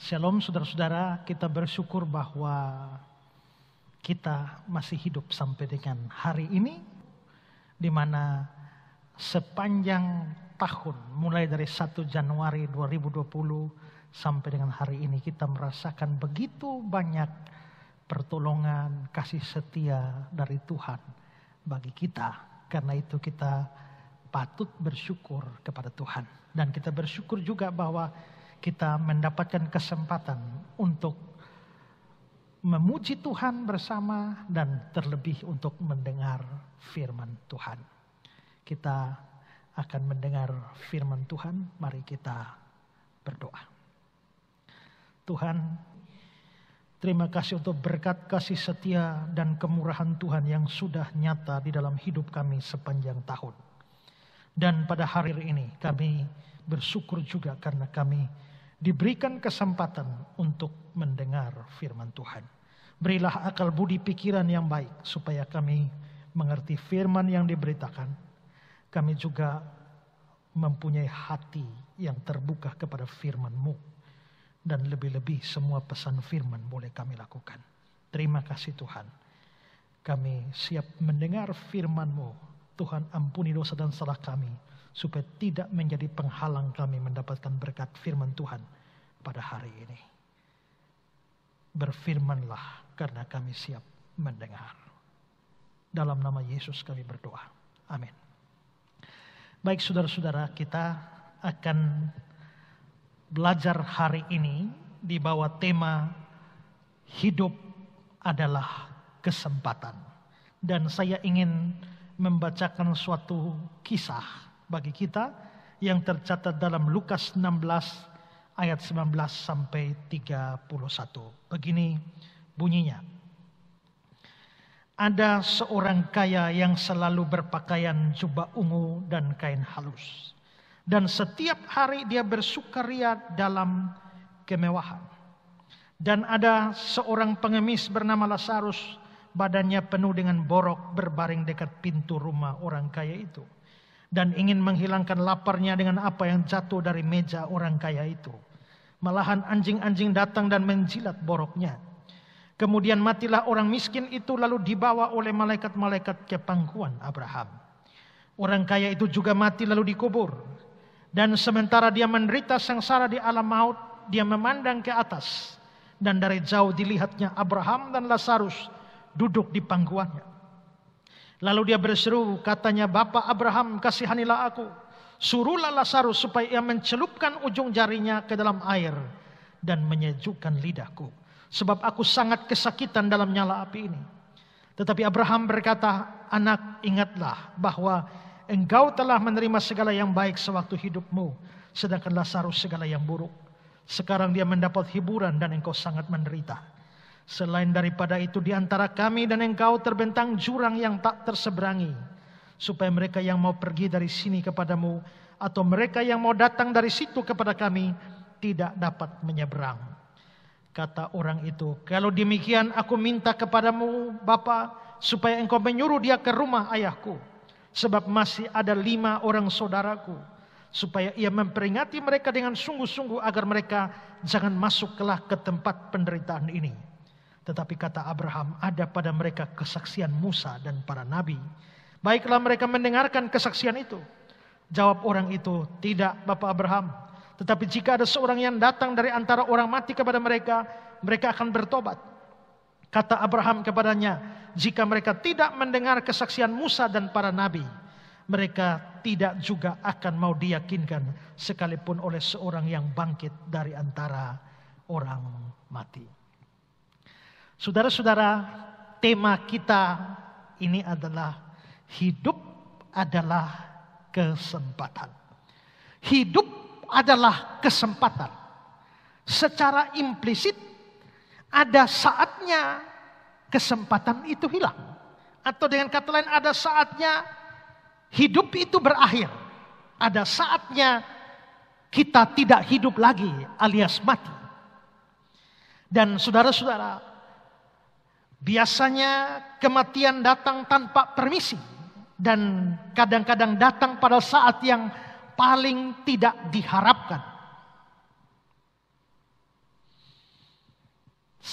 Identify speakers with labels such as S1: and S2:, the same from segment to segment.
S1: Shalom saudara-saudara, kita bersyukur bahwa kita masih hidup sampai dengan hari ini, di mana sepanjang tahun mulai dari 1 Januari 2020 sampai dengan hari ini kita merasakan begitu banyak pertolongan, kasih setia dari Tuhan bagi kita. Karena itu kita patut bersyukur kepada Tuhan. Dan kita bersyukur juga bahwa kita mendapatkan kesempatan untuk memuji Tuhan bersama dan terlebih untuk mendengar firman Tuhan. Kita akan mendengar firman Tuhan, mari kita berdoa. Tuhan, terima kasih untuk berkat kasih setia dan kemurahan Tuhan yang sudah nyata di dalam hidup kami sepanjang tahun. Dan pada hari ini kami bersyukur juga karena kami diberikan kesempatan untuk mendengar firman Tuhan. Berilah akal budi pikiran yang baik supaya kami mengerti firman yang diberitakan. Kami juga mempunyai hati yang terbuka kepada firman-Mu. Dan lebih-lebih semua pesan firman boleh kami lakukan. Terima kasih Tuhan. Kami siap mendengar firman-Mu. Tuhan ampuni dosa dan salah kami, supaya tidak menjadi penghalang kami mendapatkan berkat firman Tuhan pada hari ini. Berfirmanlah karena kami siap mendengar. Dalam nama Yesus kami berdoa. Amin. Baik saudara-saudara, kita akan belajar hari ini di bawah tema hidup adalah kesempatan. Dan saya ingin membacakan suatu kisah bagi kita yang tercatat dalam Lukas 16 ayat 19 sampai 31. Begini bunyinya. Ada seorang kaya yang selalu berpakaian jubah ungu dan kain halus. Dan setiap hari dia bersukaria dalam kemewahan. Dan ada seorang pengemis bernama Lazarus, badannya penuh dengan borok, berbaring dekat pintu rumah orang kaya itu. Dan ingin menghilangkan laparnya dengan apa yang jatuh dari meja orang kaya itu. Malahan anjing-anjing datang dan menjilat boroknya. Kemudian matilah orang miskin itu, lalu dibawa oleh malaikat-malaikat ke pangkuan Abraham. Orang kaya itu juga mati lalu dikubur. Dan sementara dia menderita sengsara di alam maut, dia memandang ke atas. Dan dari jauh dilihatnya Abraham dan Lazarus duduk di pangkuannya. Lalu dia berseru, katanya, Bapa Abraham, kasihanilah aku. Suruhlah Lazarus supaya ia mencelupkan ujung jarinya ke dalam air dan menyejukkan lidahku. Sebab aku sangat kesakitan dalam nyala api ini. Tetapi Abraham berkata, anak, ingatlah bahwa engkau telah menerima segala yang baik sewaktu hidupmu, sedangkan Lazarus segala yang buruk. Sekarang dia mendapat hiburan dan engkau sangat menderita. Selain daripada itu, di antara kami dan engkau terbentang jurang yang tak terseberangi, supaya mereka yang mau pergi dari sini kepadamu, atau mereka yang mau datang dari situ kepada kami, tidak dapat menyeberang. Kata orang itu, kalau demikian aku minta kepadamu, Bapa, supaya engkau menyuruh dia ke rumah ayahku, sebab masih ada 5 orang saudaraku, supaya ia memperingati mereka dengan sungguh-sungguh agar mereka jangan masuk kelak ke tempat penderitaan ini. Tetapi kata Abraham, ada pada mereka kesaksian Musa dan para nabi. Baiklah mereka mendengarkan kesaksian itu. Jawab orang itu, tidak Bapak Abraham. Tetapi jika ada seorang yang datang dari antara orang mati kepada mereka, mereka akan bertobat. Kata Abraham kepadanya, jika mereka tidak mendengar kesaksian Musa dan para nabi, mereka tidak juga akan mau diyakinkan sekalipun oleh seorang yang bangkit dari antara orang mati. Saudara-saudara, tema kita ini adalah hidup adalah kesempatan. Hidup adalah kesempatan. Secara implisit ada saatnya kesempatan itu hilang. Atau dengan kata lain, ada saatnya hidup itu berakhir. Ada saatnya kita tidak hidup lagi alias mati. Dan saudara-saudara, biasanya kematian datang tanpa permisi. Dan kadang-kadang datang pada saat yang paling tidak diharapkan.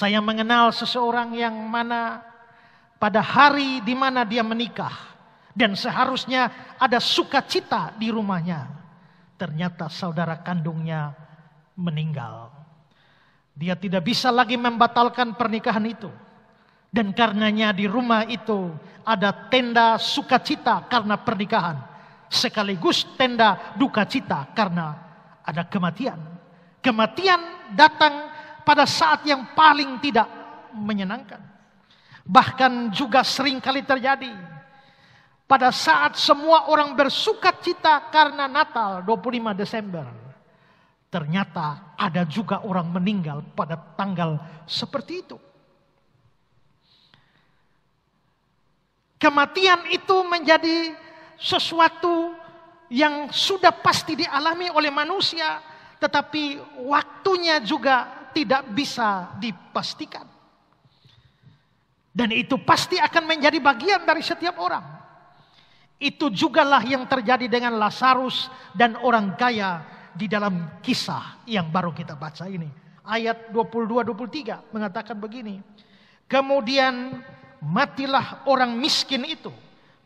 S1: Saya mengenal seseorang yang mana pada hari di mana dia menikah dan seharusnya ada sukacita di rumahnya, ternyata saudara kandungnya meninggal. Dia tidak bisa lagi membatalkan pernikahan itu. Dan karenanya di rumah itu ada tenda sukacita karena pernikahan, sekaligus tenda duka cita karena ada kematian. Kematian datang pada saat yang paling tidak menyenangkan. Bahkan juga sering kali terjadi pada saat semua orang bersukacita karena Natal 25 Desember. Ternyata ada juga orang meninggal pada tanggal seperti itu. Kematian itu menjadi sesuatu yang sudah pasti dialami oleh manusia, tetapi waktunya juga tidak bisa dipastikan. Dan itu pasti akan menjadi bagian dari setiap orang. Itu jugalah yang terjadi dengan Lazarus dan orang kaya di dalam kisah yang baru kita baca ini. Ayat 22-23 mengatakan begini. Kemudian matilah orang miskin itu.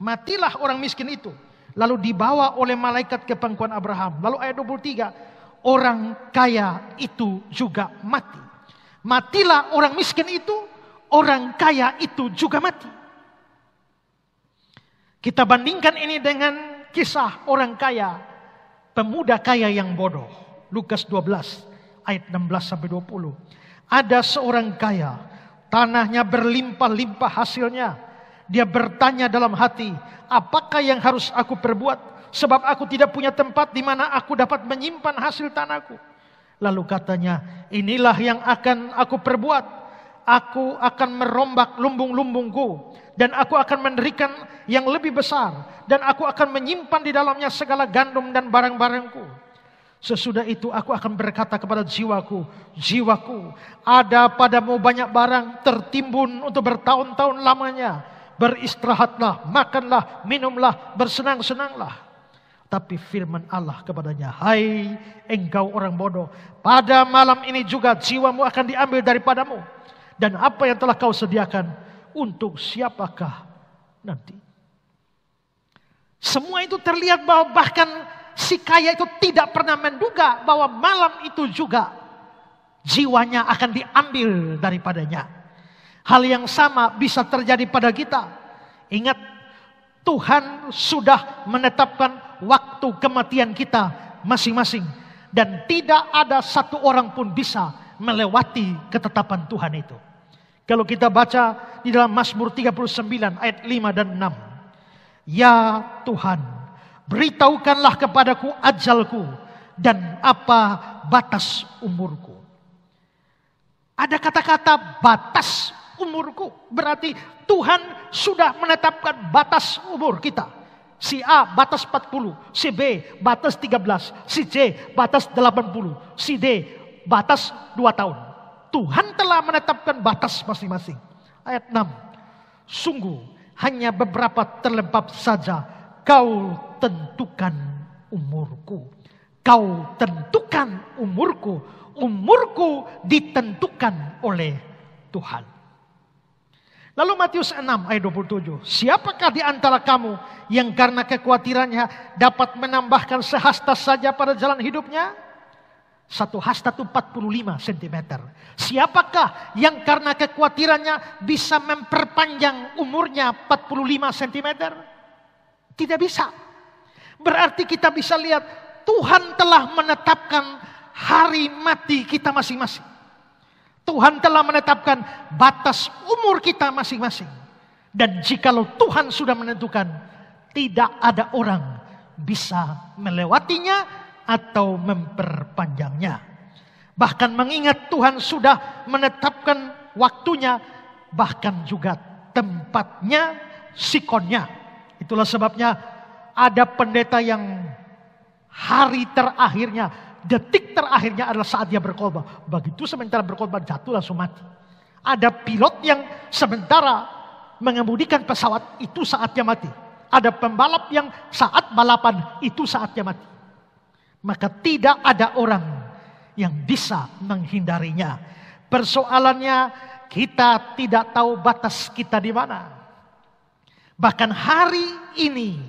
S1: Matilah orang miskin itu. Lalu dibawa oleh malaikat ke pangkuan Abraham. Lalu ayat 23. Orang kaya itu juga mati. Matilah orang miskin itu. Orang kaya itu juga mati. Kita bandingkan ini dengan kisah orang kaya. Pemuda kaya yang bodoh. Lukas 12 ayat 16-20. Ada seorang kaya. Tanahnya berlimpah-limpah hasilnya. Dia bertanya dalam hati. Apakah yang harus aku perbuat? Sebab aku tidak punya tempat di mana aku dapat menyimpan hasil tanahku. Lalu katanya, inilah yang akan aku perbuat. Aku akan merombak lumbung-lumbungku. Dan aku akan mendirikan yang lebih besar. Dan aku akan menyimpan di dalamnya segala gandum dan barang-barangku. Sesudah itu aku akan berkata kepada jiwaku. Jiwaku, ada padamu banyak barang tertimbun untuk bertahun-tahun lamanya. Beristirahatlah, makanlah, minumlah, bersenang-senanglah. Tapi firman Allah kepadanya, hai engkau orang bodoh, pada malam ini juga jiwamu akan diambil daripadamu. Dan apa yang telah kau sediakan, untuk siapakah nanti? Semua itu terlihat bahwa bahkan si kaya itu tidak pernah menduga bahwa malam itu juga jiwanya akan diambil daripadanya. Hal yang sama bisa terjadi pada kita. Ingat, Tuhan sudah menetapkan waktu kematian kita masing-masing. Dan tidak ada satu orang pun bisa melewati ketetapan Tuhan itu. Kalau kita baca di dalam Mazmur 39 ayat 5 dan 6. Ya Tuhan, beritahukanlah kepadaku ajalku dan apa batas umurku. Ada kata-kata batas umurku. Berarti Tuhan sudah menetapkan batas umur kita. Si A batas 40, si B batas 13, si C batas 80, si D batas 2 tahun. Tuhan telah menetapkan batas masing-masing. Ayat 6. Sungguh hanya beberapa terlempap saja kau tentukan umurku. Kau tentukan umurku. Umurku ditentukan oleh Tuhan. Lalu Matius 6 ayat 27. Siapakah di antara kamu yang karena kekhawatirannya dapat menambahkan sehasta saja pada jalan hidupnya? Satu hasta itu 45 cm. Siapakah yang karena kekhawatirannya bisa memperpanjang umurnya 45 cm? Tidak bisa. Berarti kita bisa lihat Tuhan telah menetapkan hari mati kita masing-masing. Tuhan telah menetapkan batas umur kita masing-masing. Dan jikalau Tuhan sudah menentukan, tidak ada orang bisa melewatinya atau memperpanjangnya. Bahkan mengingat Tuhan sudah menetapkan waktunya, bahkan juga tempatnya, sikonnya. Itulah sebabnya ada pendeta yang hari terakhirnya, detik terakhirnya adalah saat dia berkhotbah. Begitu sementara berkhotbah jatuh langsung mati. Ada pilot yang sementara mengemudikan pesawat, itu saatnya mati. Ada pembalap yang saat balapan, itu saatnya mati. Maka tidak ada orang yang bisa menghindarinya. Persoalannya kita tidak tahu batas kita di mana. Bahkan hari ini,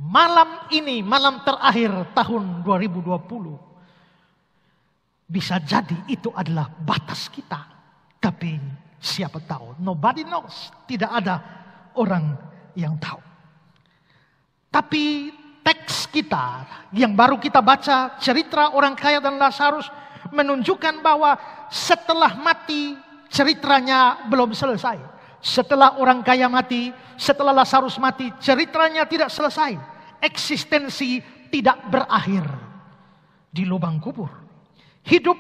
S1: malam terakhir tahun 2020, bisa jadi itu adalah batas kita. Tapi siapa tahu? Nobody knows. Tidak ada orang yang tahu. Tapi teks kita yang baru kita baca, cerita orang kaya dan Lazarus, menunjukkan bahwa setelah mati ceritanya belum selesai. Setelah orang kaya mati, setelah Lazarus mati, ceritanya tidak selesai. Eksistensi tidak berakhir di lubang kubur. Hidup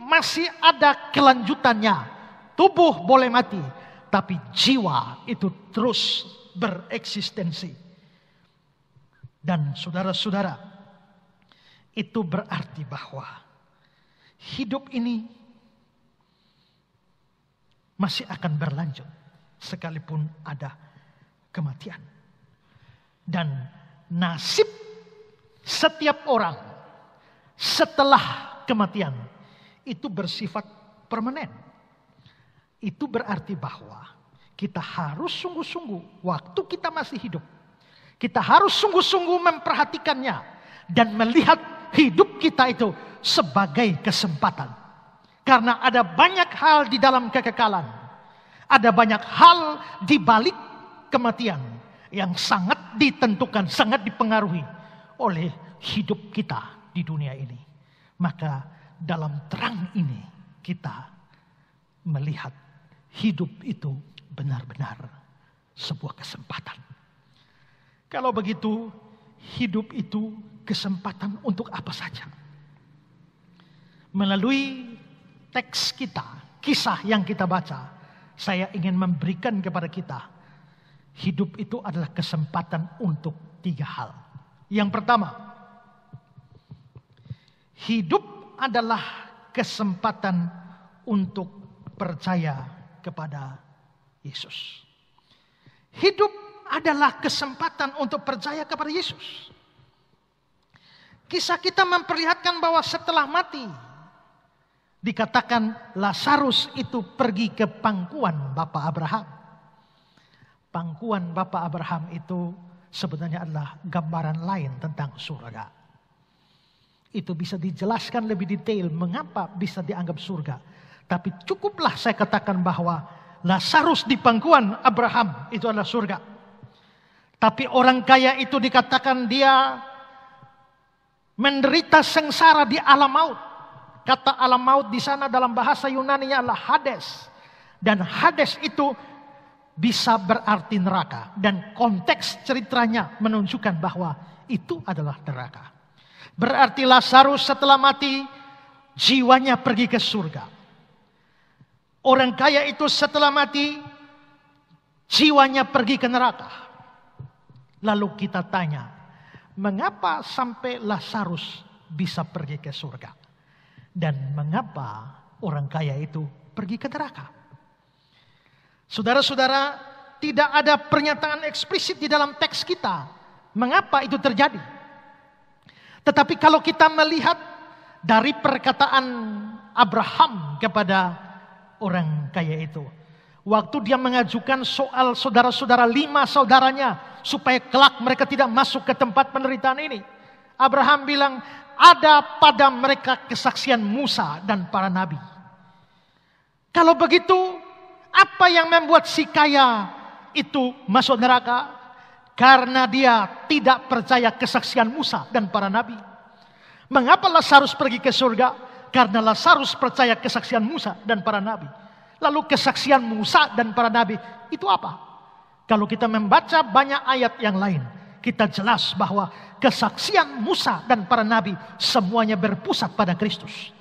S1: masih ada kelanjutannya. Tubuh boleh mati, tapi jiwa itu terus bereksistensi. Dan saudara-saudara, itu berarti bahwa hidup ini masih akan berlanjut sekalipun ada kematian. Dan nasib setiap orang setelah kematian itu bersifat permanen. Itu berarti bahwa kita harus sungguh-sungguh waktu kita masih hidup. Kita harus sungguh-sungguh memperhatikannya dan melihat hidup kita itu sebagai kesempatan. Karena ada banyak hal di dalam kekekalan. Ada banyak hal di balik kematian yang sangat ditentukan, sangat dipengaruhi oleh hidup kita di dunia ini. Maka dalam terang ini kita melihat hidup itu benar-benar sebuah kesempatan. Kalau begitu, hidup itu kesempatan untuk apa saja. Melalui teks kita, kisah yang kita baca, saya ingin memberikan kepada kita, hidup itu adalah kesempatan untuk 3 hal. Yang pertama, hidup adalah kesempatan untuk percaya kepada Yesus. Hidup adalah kesempatan untuk percaya kepada Yesus. Kisah kita memperlihatkan bahwa setelah mati, dikatakan Lazarus itu pergi ke pangkuan Bapak Abraham. Pangkuan Bapak Abraham itu sebenarnya adalah gambaran lain tentang surga. Itu bisa dijelaskan lebih detail mengapa bisa dianggap surga. Tapi cukuplah saya katakan bahwa Lazarus di pangkuan Abraham itu adalah surga. Tapi orang kaya itu dikatakan dia menderita sengsara di alam maut. Kata alam maut di sana dalam bahasa Yunani-nya adalah Hades. Dan Hades itu bisa berarti neraka. Dan konteks ceritanya menunjukkan bahwa itu adalah neraka. Berarti Lazarus setelah mati, jiwanya pergi ke surga. Orang kaya itu setelah mati, jiwanya pergi ke neraka. Lalu kita tanya, mengapa sampai Lazarus bisa pergi ke surga? Dan mengapa orang kaya itu pergi ke neraka? Saudara-saudara, tidak ada pernyataan eksplisit di dalam teks kita. Mengapa itu terjadi? Tetapi kalau kita melihat dari perkataan Abraham kepada orang kaya itu, waktu dia mengajukan soal saudara-saudara 5 saudaranya supaya kelak mereka tidak masuk ke tempat penderitaan ini, Abraham bilang, ada pada mereka kesaksian Musa dan para nabi. Kalau begitu, apa yang membuat si kaya itu masuk neraka? Karena dia tidak percaya kesaksian Musa dan para nabi. Mengapa Lazarus pergi ke surga? Karena Lazarus percaya kesaksian Musa dan para nabi. Lalu kesaksian Musa dan para nabi itu apa? Kalau kita membaca banyak ayat yang lain, kita jelas bahwa kesaksian Musa dan para nabi semuanya berpusat pada Kristus.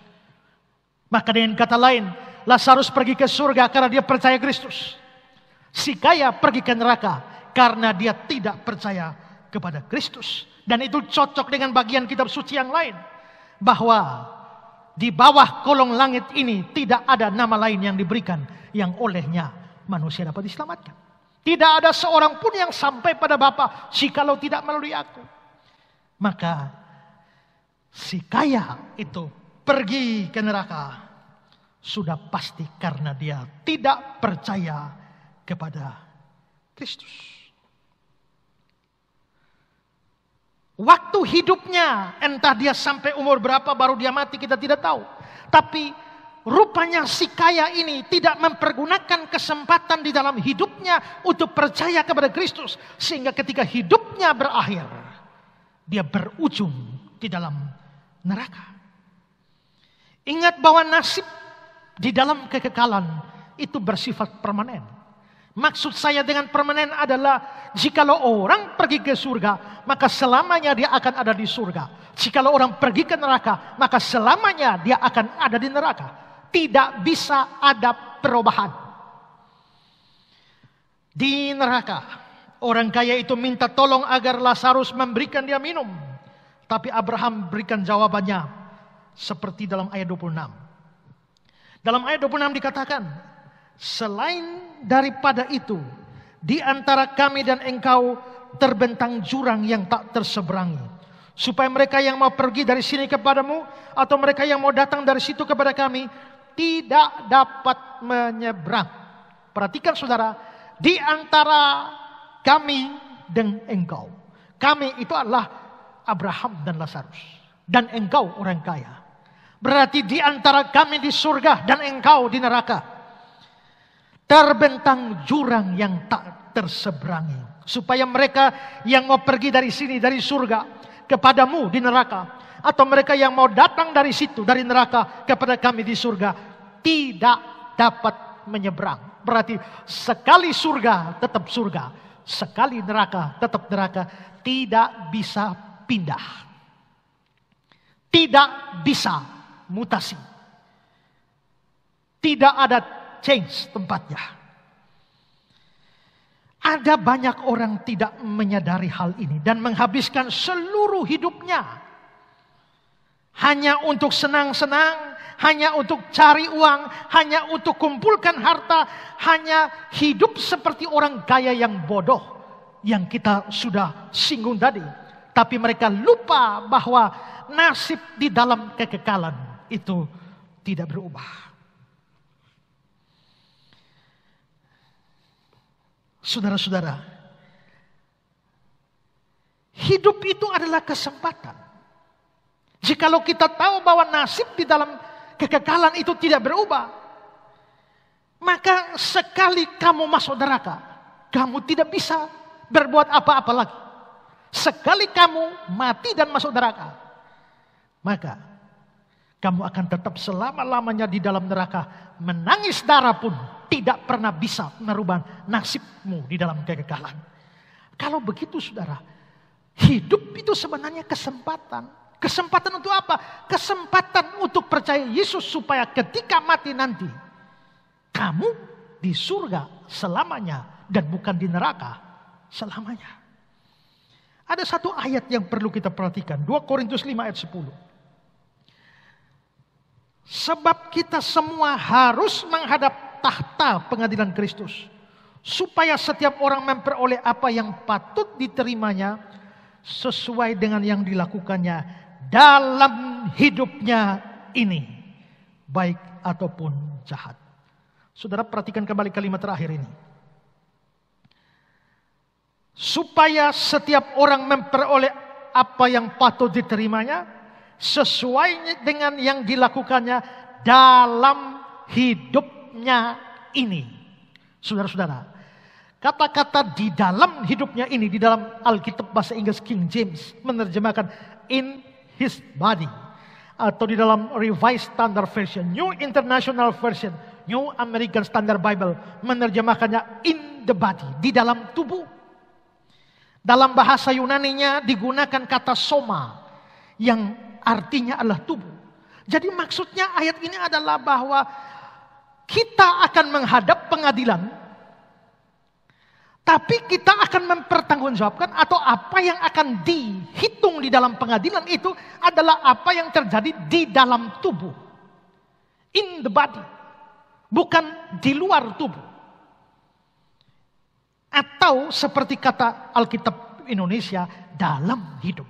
S1: Maka dengan kata lain, Lazarus pergi ke surga karena dia percaya Kristus. Si kaya pergi ke neraka karena dia tidak percaya kepada Kristus. Dan itu cocok dengan bagian kitab suci yang lain, bahwa di bawah kolong langit ini tidak ada nama lain yang diberikan yang olehnya manusia dapat diselamatkan. Tidak ada seorang pun yang sampai pada Bapa jikalau tidak melalui aku. Maka si kaya itu pergi ke neraka. sudah pasti karena dia tidak percaya kepada Kristus. Waktu hidupnya, entah dia sampai umur berapa baru dia mati, kita tidak tahu. Tapi rupanya si kaya ini tidak mempergunakan kesempatan di dalam hidupnya untuk percaya kepada Kristus. Sehingga ketika hidupnya berakhir, dia berujung di dalam neraka. Ingat bahwa nasib di dalam kekekalan itu bersifat permanen. Maksud saya dengan permanen adalah jikalau orang pergi ke surga, maka selamanya dia akan ada di surga. Jikalau orang pergi ke neraka, maka selamanya dia akan ada di neraka. Tidak bisa ada perubahan. Di neraka, orang kaya itu minta tolong agar Lazarus memberikan dia minum. Tapi Abraham berikan jawabannya seperti dalam ayat 26. Dalam ayat 26 dikatakan, selain daripada itu, di antara kami dan engkau terbentang jurang yang tak terseberangi, supaya mereka yang mau pergi dari sini kepadamu, atau mereka yang mau datang dari situ kepada kami, tidak dapat menyeberang. Perhatikan saudara, di antara kami dan engkau. Kami itu adalah Abraham dan Lazarus, dan engkau orang kaya. Berarti di antara kami di surga dan engkau di neraka terbentang jurang yang tak terseberangi, supaya mereka yang mau pergi dari sini, dari surga kepadamu di neraka, atau mereka yang mau datang dari situ, dari neraka kepada kami di surga, tidak dapat menyeberang. Berarti sekali surga tetap surga, sekali neraka tetap neraka, tidak bisa pindah, tidak bisa mutasi, tidak ada change tempatnya. Ada banyak orang tidak menyadari hal ini dan menghabiskan seluruh hidupnya hanya untuk senang-senang, hanya untuk cari uang, hanya untuk kumpulkan harta, hanya hidup seperti orang kaya yang bodoh yang kita sudah singgung tadi. Tapi mereka lupa bahwa nasib di dalam kekekalan itu tidak berubah. Saudara-saudara, hidup itu adalah kesempatan. Jikalau kita tahu bahwa nasib di dalam kekekalan itu tidak berubah, maka sekali kamu masuk neraka, kamu tidak bisa berbuat apa-apa lagi. Sekali kamu mati dan masuk neraka, maka kamu akan tetap selama-lamanya di dalam neraka. Menangis darah pun tidak pernah bisa merubah nasibmu di dalam kekekalan. Kalau begitu saudara, hidup itu sebenarnya kesempatan. Kesempatan untuk apa? Kesempatan untuk percaya Yesus supaya ketika mati nanti, kamu di surga selamanya dan bukan di neraka selamanya. Ada satu ayat yang perlu kita perhatikan. 2 Korintus 5 ayat 10. Sebab kita semua harus menghadap tahta pengadilan Kristus, supaya setiap orang memperoleh apa yang patut diterimanya sesuai dengan yang dilakukannya dalam hidupnya ini, baik ataupun jahat. Saudara perhatikan kembali kalimat terakhir ini. Supaya setiap orang memperoleh apa yang patut diterimanya sesuai dengan yang dilakukannya dalam hidupnya ini. Saudara-saudara, kata-kata di dalam hidupnya ini, di dalam Alkitab bahasa Inggris King James menerjemahkan in his body, atau di dalam Revised Standard Version, New International Version, New American Standard Bible menerjemahkannya in the body, di dalam tubuh. Dalam bahasa Yunaninya digunakan kata soma yang artinya adalah tubuh. Jadi maksudnya ayat ini adalah bahwa kita akan menghadap pengadilan, tapi kita akan mempertanggungjawabkan, atau apa yang akan dihitung di dalam pengadilan itu adalah apa yang terjadi di dalam tubuh. In the body. Bukan di luar tubuh. Atau seperti kata Alkitab Indonesia, dalam hidup.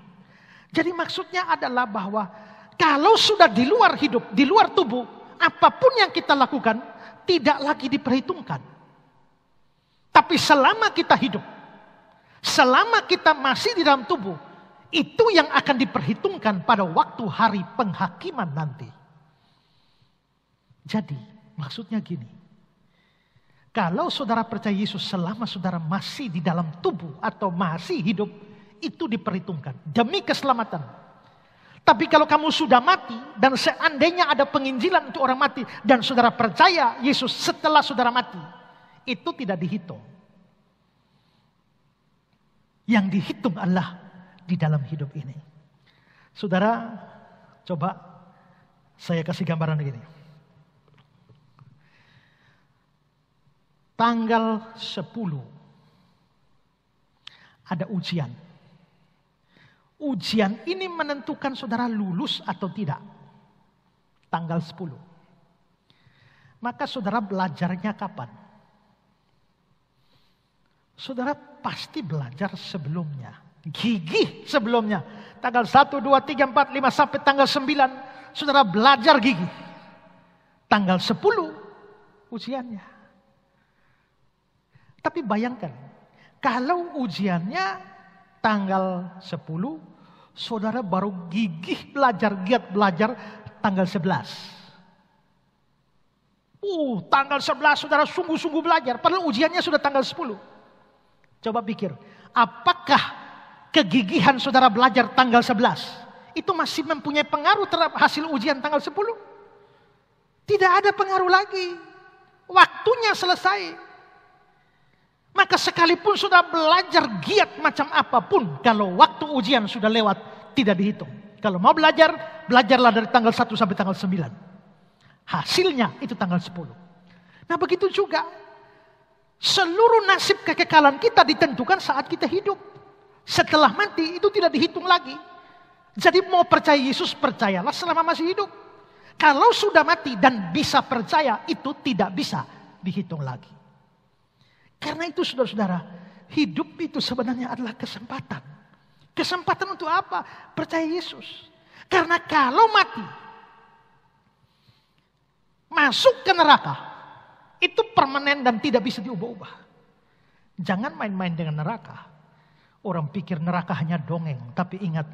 S1: Jadi maksudnya adalah bahwa kalau sudah di luar hidup, di luar tubuh, apapun yang kita lakukan tidak lagi diperhitungkan. Tapi selama kita hidup, selama kita masih di dalam tubuh, itu yang akan diperhitungkan pada waktu hari penghakiman nanti. Jadi, maksudnya gini. Kalau saudara percaya Yesus selama saudara masih di dalam tubuh atau masih hidup, itu diperhitungkan demi keselamatan. Tapi kalau kamu sudah mati dan seandainya ada penginjilan untuk orang mati dan saudara percaya Yesus setelah saudara mati, itu tidak dihitung. Yang dihitung adalah di dalam hidup ini. Saudara, coba saya kasih gambaran begini. Tanggal 10 ada ujian. Ujian ini menentukan saudara lulus atau tidak. Tanggal 10. Maka saudara belajarnya kapan? Saudara pasti belajar sebelumnya. Gigih sebelumnya. Tanggal 1, 2, 3, 4, 5 sampai tanggal 9. Saudara belajar gigih. Tanggal 10 ujiannya. Tapi bayangkan, kalau ujiannya tanggal 10, saudara baru gigih belajar, giat belajar tanggal 11. Tanggal 11 saudara sungguh-sungguh belajar, padahal ujiannya sudah tanggal 10. Coba pikir, apakah kegigihan saudara belajar tanggal 11 itu masih mempunyai pengaruh terhadap hasil ujian tanggal 10? Tidak ada pengaruh lagi. Waktunya selesai. Maka sekalipun sudah belajar giat macam apapun, kalau waktu ujian sudah lewat, tidak dihitung. Kalau mau belajar, belajarlah dari tanggal 1 sampai tanggal 9. Hasilnya itu tanggal 10. Nah begitu juga, seluruh nasib kekekalan kita ditentukan saat kita hidup. Setelah mati itu tidak dihitung lagi. Jadi mau percaya Yesus, percayalah selama masih hidup. Kalau sudah mati dan bisa percaya, itu tidak bisa dihitung lagi. Karena itu saudara-saudara, hidup itu sebenarnya adalah kesempatan. Kesempatan untuk apa? Percaya Yesus. Karena kalau mati, masuk ke neraka, itu permanen dan tidak bisa diubah-ubah. Jangan main-main dengan neraka. Orang pikir neraka hanya dongeng, tapi ingat,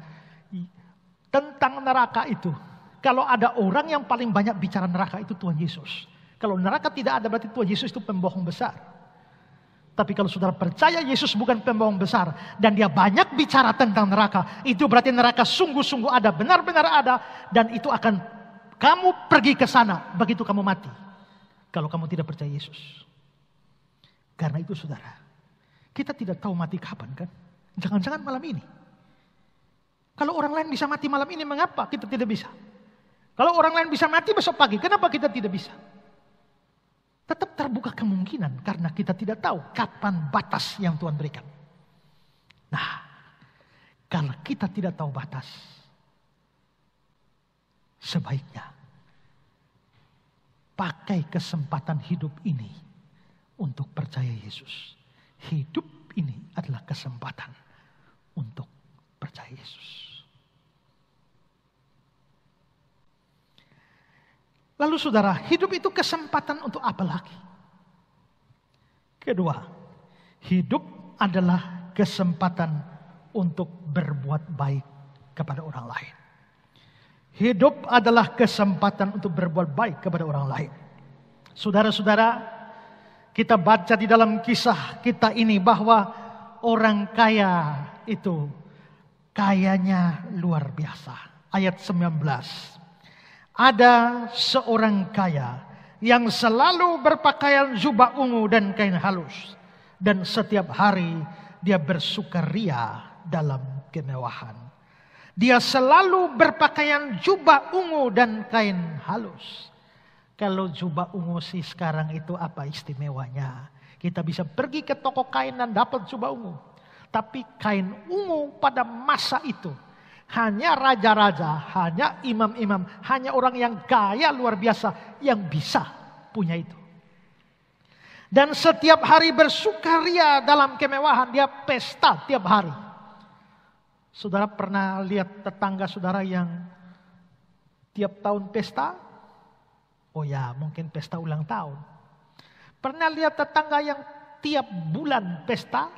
S1: tentang neraka itu, kalau ada orang yang paling banyak bicara neraka itu Tuhan Yesus. Kalau neraka tidak ada, berarti Tuhan Yesus itu pembohong besar. Tapi kalau saudara percaya Yesus bukan pembohong besar dan dia banyak bicara tentang neraka, itu berarti neraka sungguh-sungguh ada, benar-benar ada, dan itu akan kamu pergi ke sana begitu kamu mati. Kalau kamu tidak percaya Yesus. Karena itu saudara, kita tidak tahu mati kapan kan? Jangan-jangan malam ini. Kalau orang lain bisa mati malam ini, mengapa kita tidak bisa? Kalau orang lain bisa mati besok pagi, kenapa kita tidak bisa? Tetap terbuka kemungkinan karena kita tidak tahu kapan batas yang Tuhan berikan. Nah, kalau kita tidak tahu batas, sebaiknya pakai kesempatan hidup ini untuk percaya Yesus. Hidup ini adalah kesempatan untuk percaya Yesus. Lalu saudara, hidup itu kesempatan untuk apa lagi? Kedua, hidup adalah kesempatan untuk berbuat baik kepada orang lain. Hidup adalah kesempatan untuk berbuat baik kepada orang lain. Saudara-saudara, kita baca di dalam kisah kita ini bahwa orang kaya itu kayanya luar biasa. Ayat 19. Ada seorang kaya yang selalu berpakaian jubah ungu dan kain halus. Dan setiap hari dia bersukaria dalam kemewahan. Dia selalu berpakaian jubah ungu dan kain halus. Kalau jubah ungu sih sekarang itu apa istimewanya? Kita bisa pergi ke toko kain dan dapat jubah ungu. Tapi kain ungu pada masa itu hanya raja-raja, hanya imam-imam, hanya orang yang kaya luar biasa yang bisa punya itu. Dan setiap hari bersukaria dalam kemewahan, dia pesta tiap hari. Saudara pernah lihat tetangga saudara yang tiap tahun pesta? Oh ya, mungkin pesta ulang tahun. Pernah lihat tetangga yang tiap bulan pesta?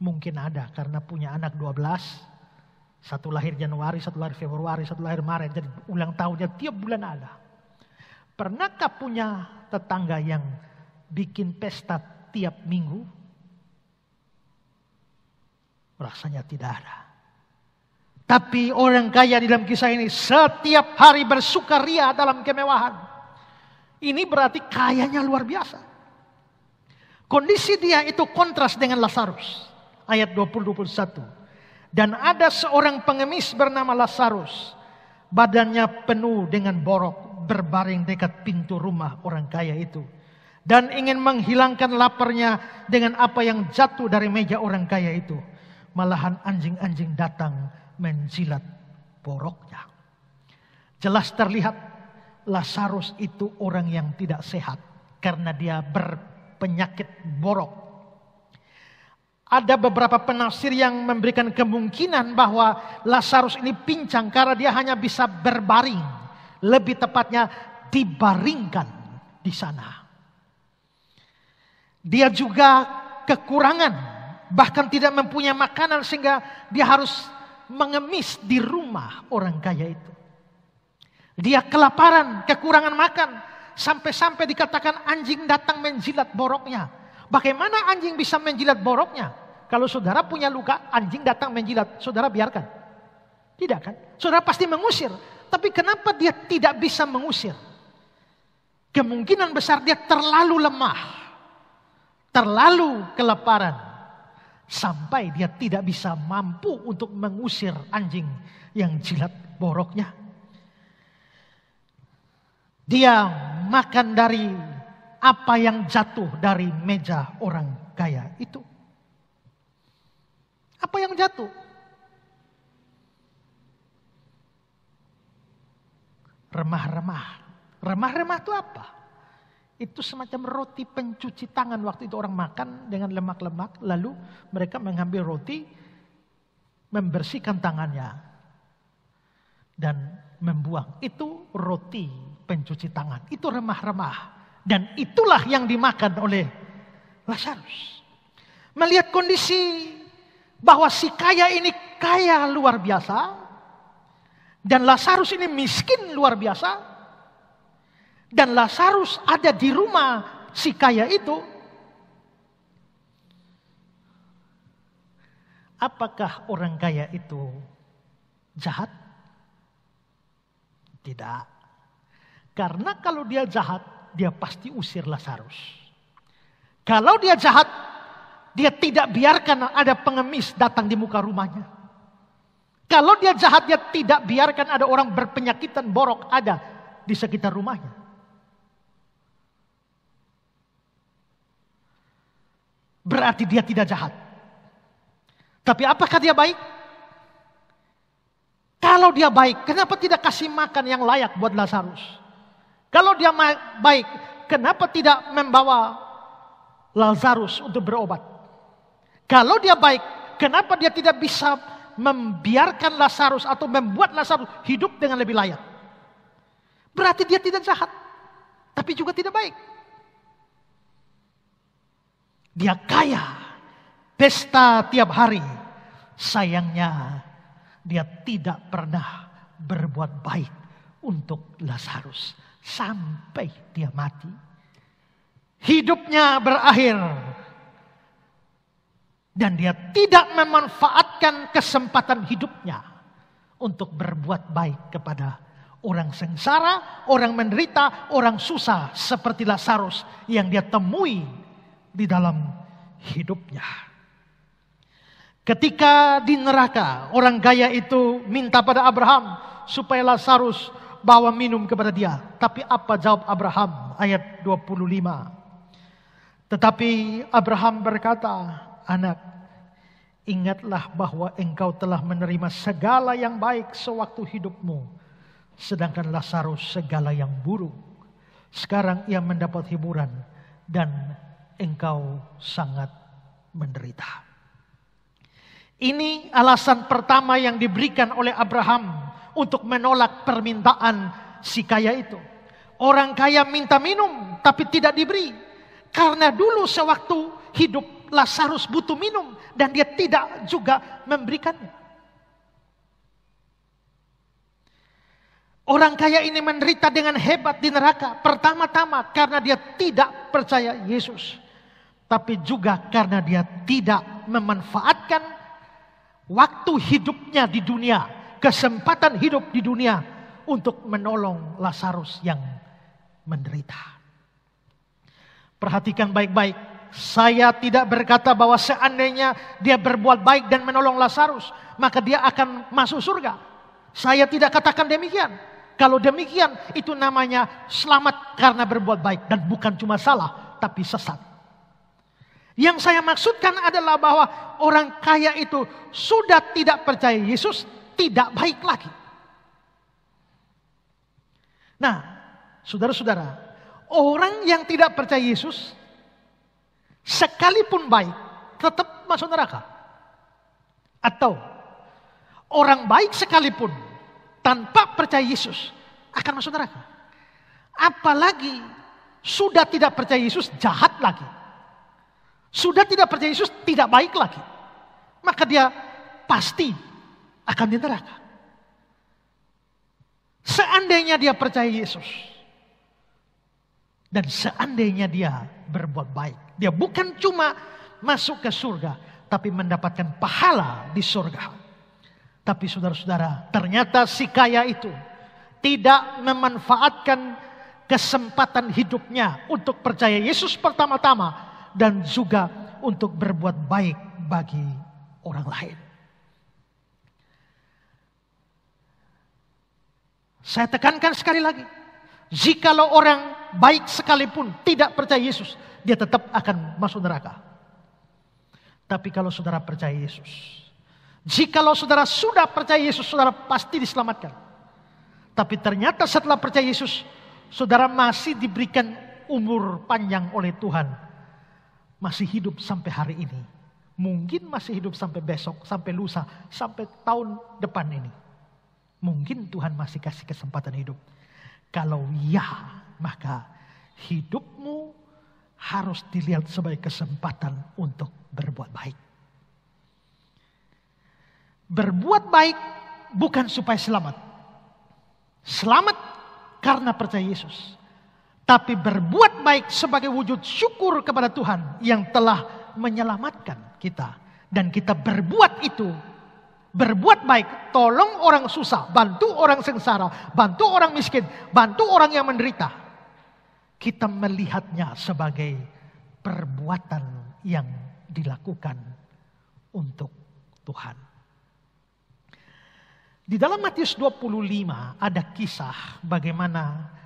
S1: Mungkin ada karena punya anak 12. Satu lahir Januari, satu lahir Februari, satu lahir Maret. Jadi ulang tahunnya tiap bulan ada. Pernahkah punya tetangga yang bikin pesta tiap minggu? Rasanya tidak ada. Tapi orang kaya di dalam kisah ini setiap hari bersukaria dalam kemewahan. Ini berarti kayanya luar biasa. Kondisi dia itu kontras dengan Lazarus. Ayat 20-21. Dan ada seorang pengemis bernama Lazarus. Badannya penuh dengan borok, berbaring dekat pintu rumah orang kaya itu. Dan ingin menghilangkan laparnya dengan apa yang jatuh dari meja orang kaya itu. Malahan anjing-anjing datang menjilat boroknya. Jelas terlihat Lazarus itu orang yang tidak sehat karena dia berpenyakit borok. Ada beberapa penafsir yang memberikan kemungkinan bahwa Lazarus ini pincang karena dia hanya bisa berbaring. Lebih tepatnya dibaringkan di sana. Dia juga kekurangan, bahkan tidak mempunyai makanan sehingga dia harus mengemis di rumah orang kaya itu. Dia kelaparan, kekurangan makan. Sampai-sampai dikatakan anjing datang menjilat boroknya. Bagaimana anjing bisa menjilat boroknya? Kalau saudara punya luka, anjing datang menjilat. Saudara biarkan? Tidak kan? Saudara pasti mengusir. Tapi kenapa dia tidak bisa mengusir? Kemungkinan besar dia terlalu lemah. Terlalu kelaparan. Sampai dia tidak bisa mampu untuk mengusir anjing yang jilat boroknya. Dia makan dari apa yang jatuh dari meja orang kaya itu. Apa yang jatuh? Remah-remah. Remah-remah itu apa? Itu semacam roti pencuci tangan. Waktu itu orang makan dengan lemak-lemak. Lalu mereka mengambil roti, membersihkan tangannya. Dan membuang. Itu roti pencuci tangan. Itu remah-remah. Dan itulah yang dimakan oleh Lazarus. Melihat kondisi bahwa si kaya ini kaya luar biasa. Dan Lazarus ini miskin luar biasa. Dan Lazarus ada di rumah si kaya itu. Apakah orang kaya itu jahat? Tidak. Karena kalau dia jahat, dia pasti usir Lazarus. Kalau dia jahat, dia tidak biarkan ada pengemis datang di muka rumahnya. Kalau dia jahat, dia tidak biarkan ada orang berpenyakitan borok ada di sekitar rumahnya. Berarti dia tidak jahat. Tapi apakah dia baik? Kalau dia baik, kenapa tidak kasih makan yang layak buat Lazarus? Kalau dia baik, kenapa tidak membawa Lazarus untuk berobat? Kalau dia baik, kenapa dia tidak bisa membiarkan Lazarus atau membuat Lazarus hidup dengan lebih layak? Berarti dia tidak jahat, tapi juga tidak baik. Dia kaya, pesta tiap hari. Sayangnya dia tidak pernah berbuat baik untuk Lazarus. Sampai dia mati. Hidupnya berakhir. Dan dia tidak memanfaatkan kesempatan hidupnya untuk berbuat baik kepada orang sengsara, orang menderita, orang susah seperti Lazarus yang dia temui di dalam hidupnya. Ketika di neraka, orang kaya itu minta pada Abraham supaya Lazarus bawa minum kepada dia. Tapi apa jawab Abraham? Ayat 25. Tetapi Abraham berkata, anak, ingatlah bahwa engkau telah menerima segala yang baik sewaktu hidupmu. Sedangkan Lazarus segala yang buruk. Sekarang ia mendapat hiburan dan engkau sangat menderita. Ini alasan pertama yang diberikan oleh Abraham untuk menolak permintaan si kaya itu. Orang kaya minta minum tapi tidak diberi. Karena dulu sewaktu hidup Lazarus butuh minum dan dia tidak juga memberikannya. Orang kaya ini menderita dengan hebat di neraka. Pertama-tama karena dia tidak percaya Yesus. Tapi juga karena dia tidak memanfaatkan waktu hidupnya di dunia. Kesempatan hidup di dunia untuk menolong Lazarus yang menderita. Perhatikan baik-baik. Saya tidak berkata bahwa seandainya dia berbuat baik dan menolong Lazarus, maka dia akan masuk surga. Saya tidak katakan demikian. Kalau demikian, itu namanya selamat karena berbuat baik. Dan bukan cuma salah, tapi sesat. Yang saya maksudkan adalah bahwa orang kaya itu sudah tidak percaya Yesus, tidak baik lagi. Nah, saudara-saudara, orang yang tidak percaya Yesus, sekalipun baik, tetap masuk neraka. Atau orang baik sekalipun tanpa percaya Yesus akan masuk neraka. Apalagi sudah tidak percaya Yesus, jahat lagi. Sudah tidak percaya Yesus, tidak baik lagi. Maka dia pasti akan di neraka. Seandainya dia percaya Yesus dan seandainya dia berbuat baik, dia bukan cuma masuk ke surga, tapi mendapatkan pahala di surga. Tapi saudara-saudara, ternyata si kaya itu tidak memanfaatkan kesempatan hidupnya untuk percaya Yesus pertama-tama dan juga untuk berbuat baik bagi orang lain. Saya tekankan sekali lagi, jikalau orang baik sekalipun tidak percaya Yesus, dia tetap akan masuk neraka. Tapi kalau saudara percaya Yesus, jikalau saudara sudah percaya Yesus, saudara pasti diselamatkan. Tapi ternyata setelah percaya Yesus, saudara masih diberikan umur panjang oleh Tuhan. Masih hidup sampai hari ini. Mungkin masih hidup sampai besok, sampai lusa, sampai tahun depan ini. Mungkin Tuhan masih kasih kesempatan hidup. Kalau ya, maka hidupmu harus dilihat sebagai kesempatan untuk berbuat baik. Berbuat baik bukan supaya selamat. Selamat karena percaya Yesus. Tapi berbuat baik sebagai wujud syukur kepada Tuhan yang telah menyelamatkan kita. Dan kita berbuat itu, berbuat baik, tolong orang susah, bantu orang sengsara, bantu orang miskin, bantu orang yang menderita. Kita melihatnya sebagai perbuatan yang dilakukan untuk Tuhan. Di dalam Matius 25 ada kisah bagaimana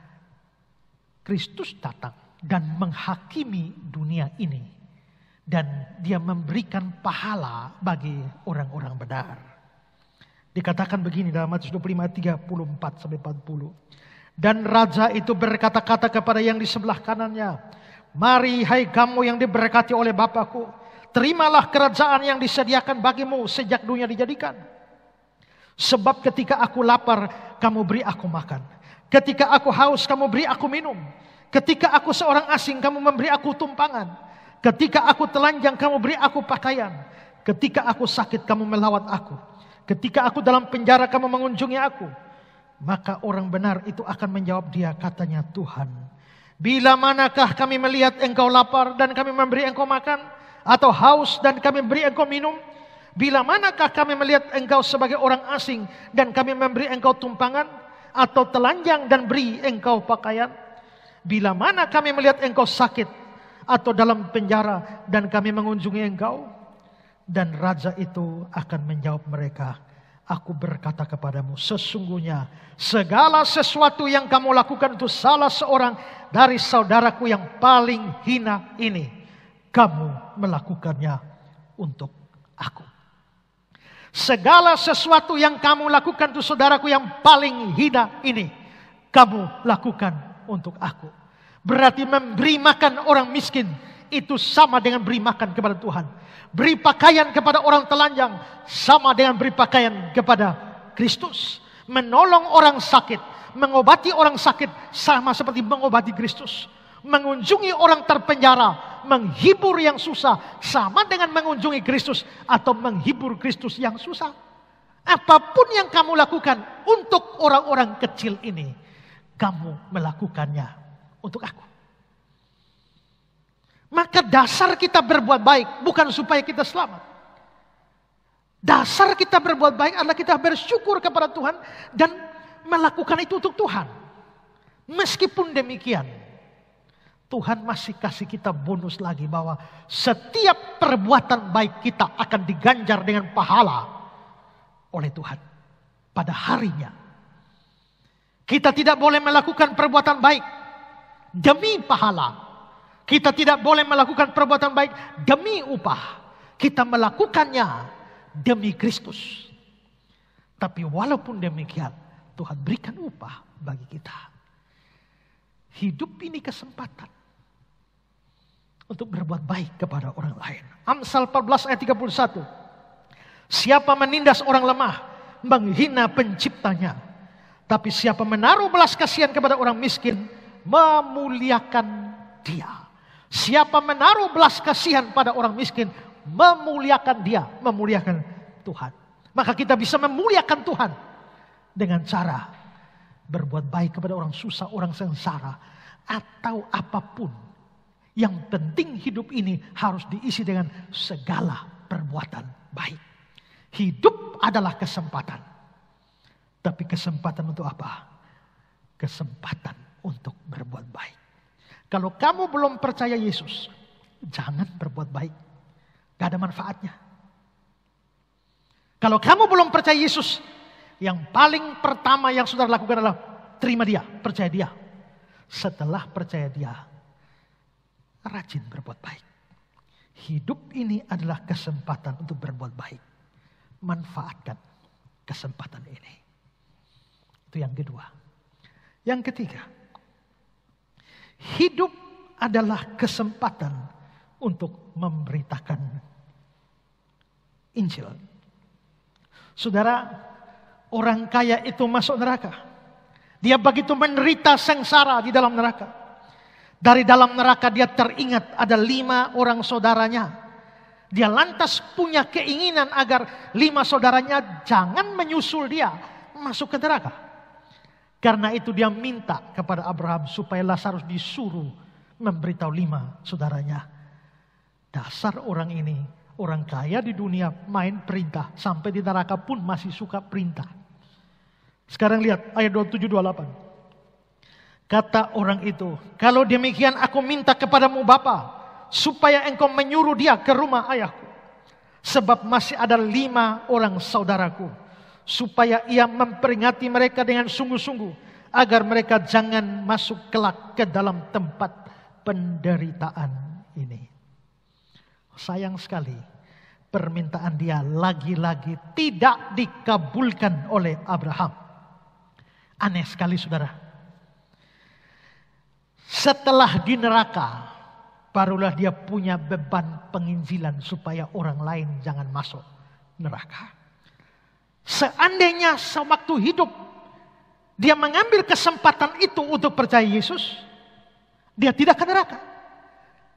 S1: Kristus datang dan menghakimi dunia ini. Dan dia memberikan pahala bagi orang-orang benar. Dikatakan begini dalam Matius 25 34 sampai 40. Dan raja itu berkata-kata kepada yang di sebelah kanannya, "Mari hai kamu yang diberkati oleh Bapakku, terimalah kerajaan yang disediakan bagimu sejak dunia dijadikan. Sebab ketika aku lapar, kamu beri aku makan. Ketika aku haus, kamu beri aku minum. Ketika aku seorang asing, kamu memberi aku tumpangan. Ketika aku telanjang, kamu beri aku pakaian. Ketika aku sakit, kamu melawat aku. Ketika aku dalam penjara, kamu mengunjungi aku." Maka orang benar itu akan menjawab dia, katanya Tuhan, "Bila manakah kami melihat engkau lapar dan kami memberi engkau makan, atau haus dan kami beri engkau minum? Bila manakah kami melihat engkau sebagai orang asing dan kami memberi engkau tumpangan, atau telanjang dan beri engkau pakaian? Bila mana kami melihat engkau sakit atau dalam penjara dan kami mengunjungi engkau?" Dan raja itu akan menjawab mereka, "Aku berkata kepadamu, sesungguhnya segala sesuatu yang kamu lakukan untuk salah seorang dari saudaraku yang paling hina ini, kamu melakukannya untuk aku." Segala sesuatu yang kamu lakukan untuk saudaraku yang paling hina ini, kamu lakukan untuk aku. Berarti memberi makan orang miskin itu sama dengan beri makan kepada Tuhan. Beri pakaian kepada orang telanjang sama dengan beri pakaian kepada Kristus. Menolong orang sakit, Mengobati orang sakit sama seperti mengobati Kristus. Mengunjungi orang terpenjara, menghibur yang susah sama dengan mengunjungi Kristus atau menghibur Kristus yang susah. Apapun yang kamu lakukan untuk orang-orang kecil ini, kamu melakukannya untuk aku. Maka dasar kita berbuat baik bukan supaya kita selamat. Dasar kita berbuat baik adalah kita bersyukur kepada Tuhan dan melakukan itu untuk Tuhan. Meskipun demikian, Tuhan masih kasih kita bonus lagi bahwa setiap perbuatan baik kita akan diganjar dengan pahala oleh Tuhan pada harinya. Kita tidak boleh melakukan perbuatan baik demi pahala. Kita tidak boleh melakukan perbuatan baik demi upah. Kita melakukannya demi Kristus. Tapi walaupun demikian, Tuhan berikan upah bagi kita. Hidup ini kesempatan untuk berbuat baik kepada orang lain. Amsal 14 ayat 31. Siapa menindas orang lemah, menghina penciptanya. Tapi siapa menaruh belas kasihan kepada orang miskin, memuliakan dia. Siapa menaruh belas kasihan pada orang miskin, memuliakan dia, memuliakan Tuhan. Maka kita bisa memuliakan Tuhan dengan cara berbuat baik kepada orang susah, orang sengsara, atau apapun. Yang penting hidup ini harus diisi dengan segala perbuatan baik. Hidup adalah kesempatan. Tapi kesempatan untuk apa? Kesempatan untuk berbuat baik. Kalau kamu belum percaya Yesus, jangan berbuat baik. Gak ada manfaatnya. Kalau kamu belum percaya Yesus, yang paling pertama yang saudara lakukan adalah terima dia, percaya dia. Setelah percaya dia, rajin berbuat baik. Hidup ini adalah kesempatan untuk berbuat baik. Manfaatkan kesempatan ini. Itu yang kedua. Yang ketiga, hidup adalah kesempatan untuk memberitakan Injil. Saudara, orang kaya itu masuk neraka. Dia begitu menderita sengsara di dalam neraka. Dari dalam neraka dia teringat ada 5 orang saudaranya. Dia lantas punya keinginan agar 5 saudaranya jangan menyusul dia masuk ke neraka. Karena itu dia minta kepada Abraham supaya Lazarus disuruh memberitahu 5 saudaranya. Dasar orang ini, orang kaya di dunia main perintah. Sampai di neraka pun masih suka perintah. Sekarang lihat ayat 27-28. Kata orang itu, kalau demikian aku minta kepadamu Bapa, supaya engkau menyuruh dia ke rumah ayahku. Sebab masih ada 5 orang saudaraku. Supaya ia memperingati mereka dengan sungguh-sungguh. Agar mereka jangan masuk kelak ke dalam tempat penderitaan ini. Sayang sekali, permintaan dia lagi-lagi tidak dikabulkan oleh Abraham. Aneh sekali saudara. Setelah di neraka, barulah dia punya beban penginjilan supaya orang lain jangan masuk neraka. Seandainya sewaktu hidup dia mengambil kesempatan itu untuk percaya Yesus, dia tidak ke neraka.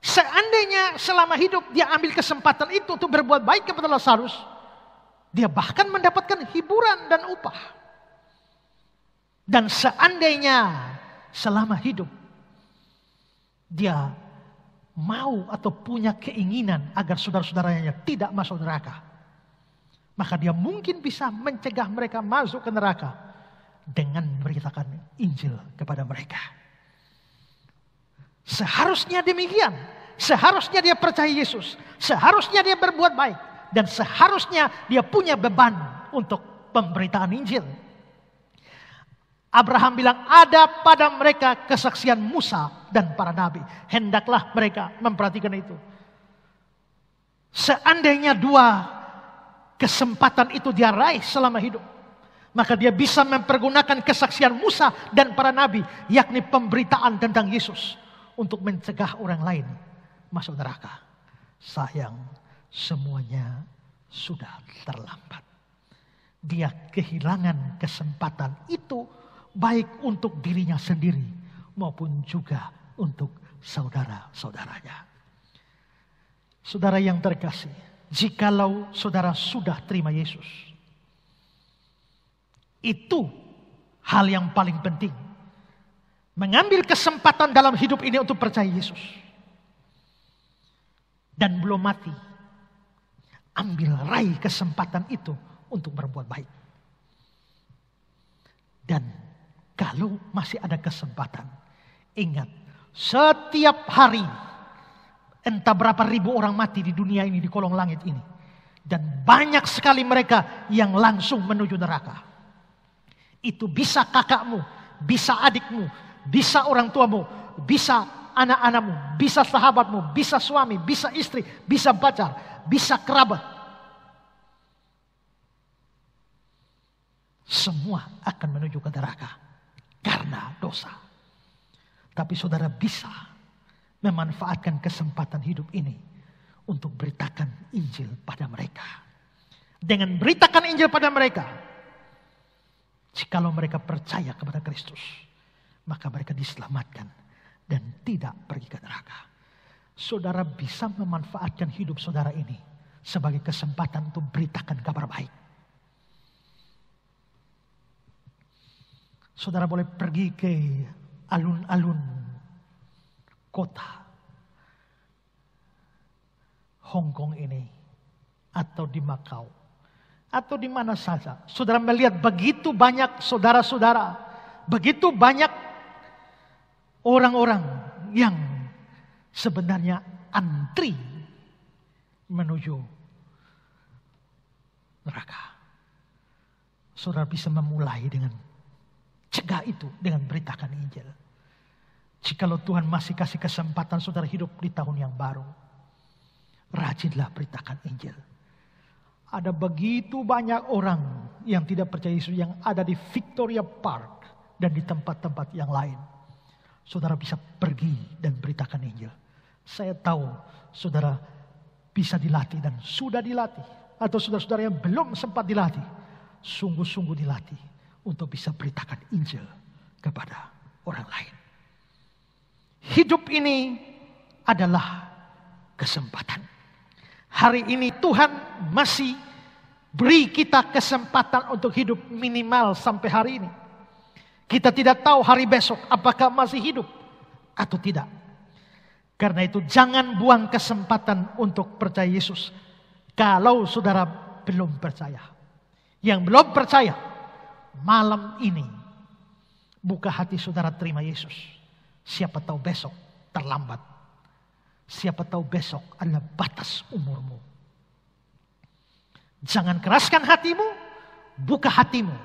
S1: Seandainya selama hidup dia ambil kesempatan itu untuk berbuat baik kepada Lazarus, dia bahkan mendapatkan hiburan dan upah. Dan seandainya selama hidup dia mau atau punya keinginan agar saudara-saudaranya tidak masuk neraka, maka dia mungkin bisa mencegah mereka masuk ke neraka dengan memberitakan Injil kepada mereka. Seharusnya demikian. Seharusnya dia percaya Yesus. Seharusnya dia berbuat baik. Dan seharusnya dia punya beban untuk pemberitaan Injil. Abraham bilang ada pada mereka kesaksian Musa dan para nabi. Hendaklah mereka memperhatikan itu. Seandainya 2 kesempatan itu dia raih selama hidup, maka dia bisa mempergunakan kesaksian Musa dan para nabi, yakni pemberitaan tentang Yesus untuk mencegah orang lain masuk neraka. Sayang, semuanya sudah terlambat. Dia kehilangan kesempatan itu baik untuk dirinya sendiri maupun juga untuk saudara-saudaranya. Saudara yang terkasih, jikalau saudara sudah terima Yesus, itu hal yang paling penting. Mengambil kesempatan dalam hidup ini untuk percaya Yesus. Dan belum mati, raih kesempatan itu untuk berbuat baik. Dan kalau masih ada kesempatan, ingat, setiap hari entah berapa ribu orang mati di dunia ini, di kolong langit ini. Dan banyak sekali mereka yang langsung menuju neraka. Itu bisa kakakmu, bisa adikmu, bisa orang tuamu, bisa anak-anakmu, bisa sahabatmu, bisa suami, bisa istri, bisa pacar, bisa kerabat. Semua akan menuju ke neraka karena dosa. Tapi saudara bisa memanfaatkan kesempatan hidup ini untuk beritakan Injil pada mereka. Dengan beritakan Injil pada mereka, jikalau mereka percaya kepada Kristus, maka mereka diselamatkan dan tidak pergi ke neraka. Saudara bisa memanfaatkan hidup saudara ini sebagai kesempatan untuk beritakan kabar baik. Saudara boleh pergi ke alun-alun kota Hong Kong ini, atau di Macau, atau di mana saja. Saudara melihat begitu banyak saudara-saudara, begitu banyak orang-orang yang sebenarnya antri menuju neraka. Saudara bisa memulai dengan cegah itu dengan beritakan Injil. Jikalau Tuhan masih kasih kesempatan saudara hidup di tahun yang baru, rajinlah beritakan Injil. Ada begitu banyak orang yang tidak percaya Yesus yang ada di Victoria Park dan di tempat-tempat yang lain. Saudara bisa pergi dan beritakan Injil. Saya tahu saudara bisa dilatih dan sudah dilatih. Atau saudara-saudara yang belum sempat dilatih, sungguh-sungguh dilatih untuk bisa beritakan Injil kepada orang lain. Hidup ini adalah kesempatan. Hari ini Tuhan masih beri kita kesempatan untuk hidup minimal sampai hari ini. Kita tidak tahu hari besok apakah masih hidup atau tidak. Karena itu jangan buang kesempatan untuk percaya Yesus. Kalau saudara belum percaya. Yang belum percaya, malam ini buka hati saudara terima Yesus. Siapa tahu besok terlambat. Siapa tahu besok adalah batas umurmu. Jangan keraskan hatimu, buka hatimu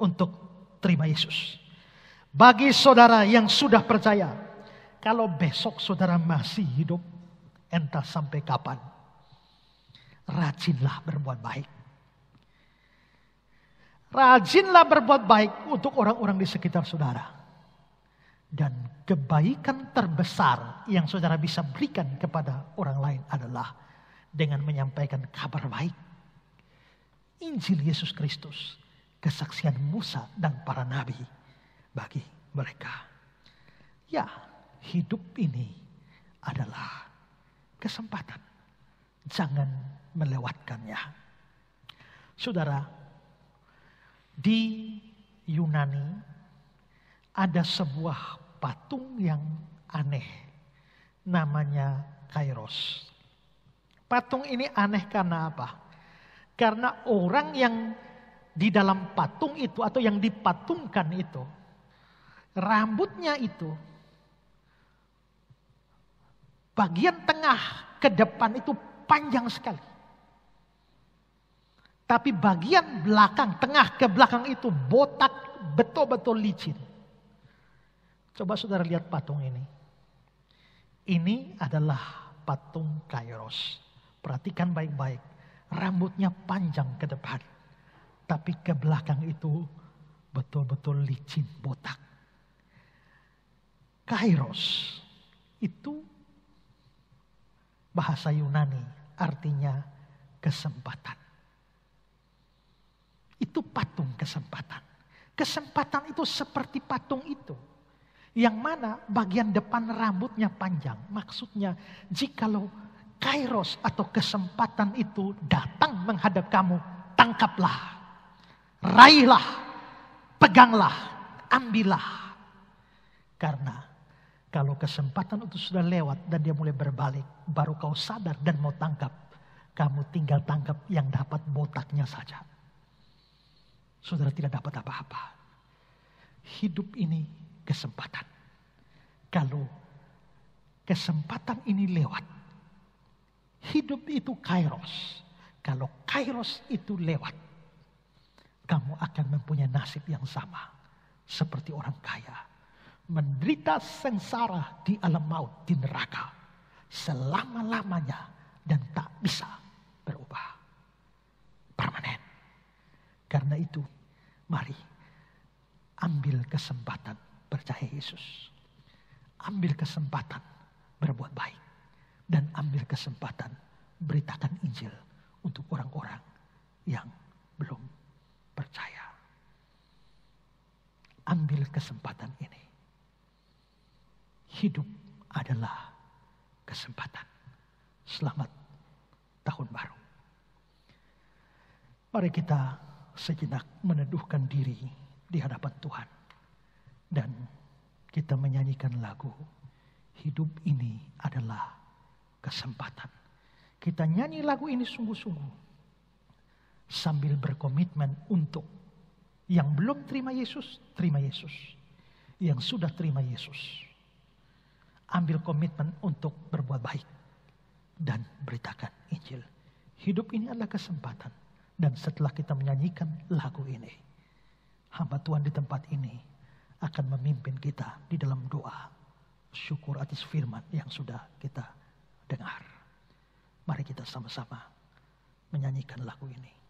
S1: untuk terima Yesus. Bagi saudara yang sudah percaya, kalau besok saudara masih hidup, entah sampai kapan, rajinlah berbuat baik. Rajinlah berbuat baik untuk orang-orang di sekitar saudara. Dan kebaikan terbesar yang saudara bisa berikan kepada orang lain adalah dengan menyampaikan kabar baik. Injil Yesus Kristus, kesaksian Musa dan para nabi bagi mereka. Ya, hidup ini adalah kesempatan. Jangan melewatkannya. Saudara, di Yunani ada sebuah patung yang aneh. Namanya Kairos. Patung ini aneh karena apa? Karena orang yang di dalam patung itu atau yang dipatungkan itu, rambutnya itu bagian tengah ke depan itu panjang sekali. Tapi bagian belakang, tengah ke belakang itu botak, betul-betul licin. Coba saudara lihat patung ini. Ini adalah patung Kairos. Perhatikan baik-baik. Rambutnya panjang ke depan. Tapi ke belakang itu betul-betul licin, botak. Kairos itu bahasa Yunani, artinya kesempatan. Itu patung kesempatan. Kesempatan itu seperti patung itu. Yang mana bagian depan rambutnya panjang. Maksudnya jikalau kairos atau kesempatan itu datang menghadap kamu, tangkaplah, raihlah, peganglah, ambillah. Karena kalau kesempatan itu sudah lewat dan dia mulai berbalik, baru kau sadar dan mau tangkap, kamu tinggal tangkap yang dapat botaknya saja. Saudara tidak dapat apa-apa. Hidup ini kesempatan. Kalau kesempatan ini lewat, hidup itu kairos. Kalau kairos itu lewat, kamu akan mempunyai nasib yang sama seperti orang kaya. Menderita sengsara di alam maut, di neraka selama-lamanya dan tak bisa berubah. Permanen. Karena itu, mari ambil kesempatan percaya Yesus. Ambil kesempatan berbuat baik. Dan ambil kesempatan beritakan Injil untuk orang-orang yang belum percaya. Ambil kesempatan ini. Hidup adalah kesempatan. Selamat tahun baru. Mari kita sejenak meneduhkan diri di hadapan Tuhan. Dan kita menyanyikan lagu, hidup ini adalah kesempatan. Kita nyanyi lagu ini sungguh-sungguh. Sambil berkomitmen untuk yang belum terima Yesus, terima Yesus. Yang sudah terima Yesus, ambil komitmen untuk berbuat baik dan beritakan Injil. Hidup ini adalah kesempatan. Dan setelah kita menyanyikan lagu ini, hamba Tuhan di tempat ini akan memimpin kita di dalam doa syukur atas firman yang sudah kita dengar. Mari kita sama-sama menyanyikan lagu ini.